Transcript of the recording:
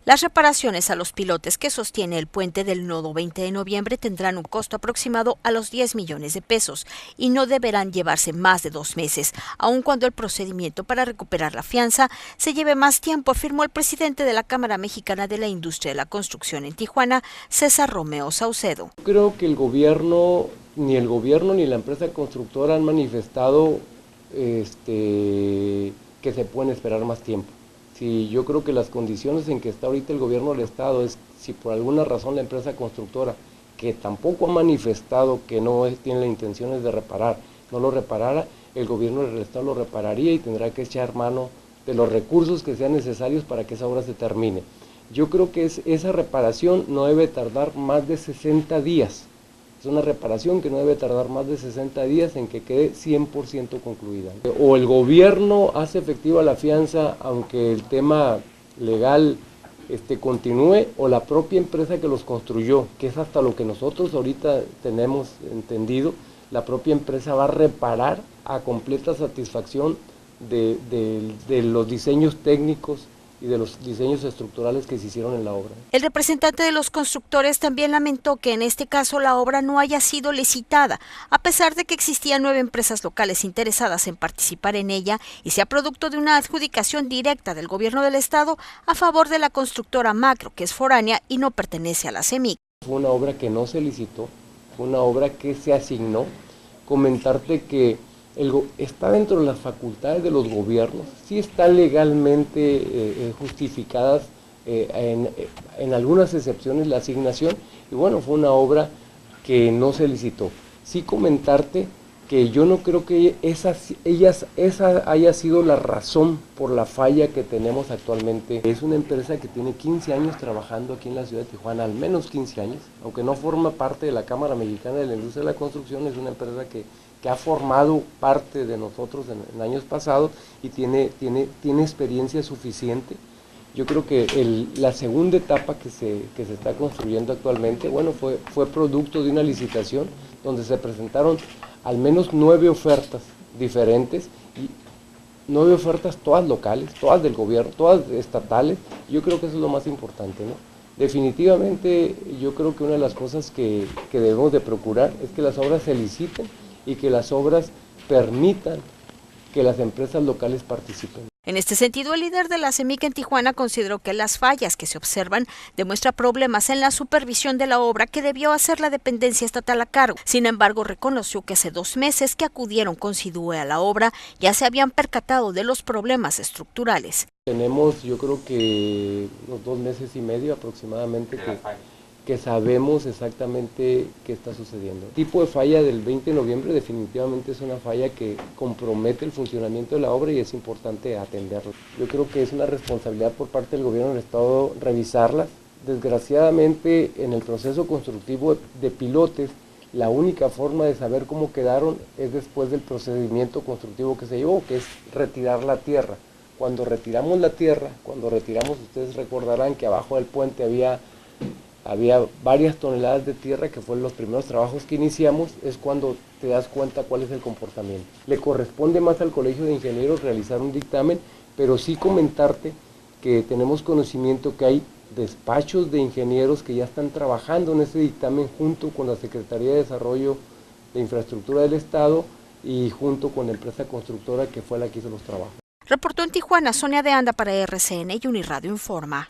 Las reparaciones a los pilotes que sostiene el puente del nodo 20 de noviembre tendrán un costo aproximado a los 10 millones de pesos y no deberán llevarse más de 2 meses, aun cuando el procedimiento para recuperar la fianza se lleve más tiempo, afirmó el presidente de la Cámara Mexicana de la Industria de la Construcción en Tijuana, César Romeo Saucedo. Creo que el gobierno ni la empresa constructora han manifestado que se pueden esperar más tiempo. Sí, yo creo que las condiciones en que está ahorita el gobierno del estado es, si por alguna razón la empresa constructora, que tampoco ha manifestado que no tiene las intenciones de reparar, no lo reparara, el gobierno del estado lo repararía y tendrá que echar mano de los recursos que sean necesarios para que esa obra se termine. Yo creo que esa reparación no debe tardar más de 60 días. Es una reparación que no debe tardar más de 60 días en que quede 100% concluida. O el gobierno hace efectiva la fianza, aunque el tema legal continúe, o la propia empresa que los construyó, que es hasta lo que nosotros ahorita tenemos entendido, la propia empresa va a reparar a completa satisfacción de los diseños técnicos y de los diseños estructurales que se hicieron en la obra. El representante de los constructores también lamentó que en este caso la obra no haya sido licitada, a pesar de que existían 9 empresas locales interesadas en participar en ella y sea producto de una adjudicación directa del gobierno del estado a favor de la constructora Macro, que es foránea y no pertenece a la CEMIC. Fue una obra que no se licitó, fue una obra que se asignó. Comentarte que está dentro de las facultades de los gobiernos, sí están legalmente justificadas en algunas excepciones la asignación, y bueno, fue una obra que no se licitó. Sí comentarte que yo no creo que esa haya sido la razón por la falla que tenemos actualmente. Es una empresa que tiene 15 años trabajando aquí en la ciudad de Tijuana, al menos 15 años, aunque no forma parte de la Cámara Mexicana de la Industria de la Construcción, es una empresa que ha formado parte de nosotros en años pasados y tiene experiencia suficiente. Yo creo que la segunda etapa que se está construyendo actualmente, bueno, fue producto de una licitación donde se presentaron al menos 9 ofertas diferentes, y 9 ofertas todas locales, todas del gobierno, todas estatales. Yo creo que eso es lo más importante, ¿no? Definitivamente yo creo que una de las cosas que debemos de procurar es que las obras se liciten y que las obras permitan que las empresas locales participen. En este sentido, el líder de la CEMIC en Tijuana consideró que las fallas que se observan demuestran problemas en la supervisión de la obra que debió hacer la dependencia estatal a cargo. Sin embargo, reconoció que hace 2 meses que acudieron con SIDUE a la obra ya se habían percatado de los problemas estructurales. Tenemos, yo creo que unos 2 meses y medio aproximadamente que sabemos exactamente qué está sucediendo. El tipo de falla del 20 de noviembre definitivamente es una falla que compromete el funcionamiento de la obra y es importante atenderla. Yo creo que es una responsabilidad por parte del gobierno del estado revisarlas. Desgraciadamente, en el proceso constructivo de pilotes, la única forma de saber cómo quedaron es después del procedimiento constructivo que se llevó, que es retirar la tierra. Cuando retiramos la tierra, ustedes recordarán que abajo del puente había varias toneladas de tierra, que fueron los primeros trabajos que iniciamos, es cuando te das cuenta cuál es el comportamiento. Le corresponde más al Colegio de Ingenieros realizar un dictamen, pero sí comentarte que tenemos conocimiento que hay despachos de ingenieros que ya están trabajando en ese dictamen junto con la Secretaría de Desarrollo de Infraestructura del Estado y junto con la empresa constructora que fue la que hizo los trabajos. Reportó en Tijuana Sonia de Anda para RCN y Uniradio Informa.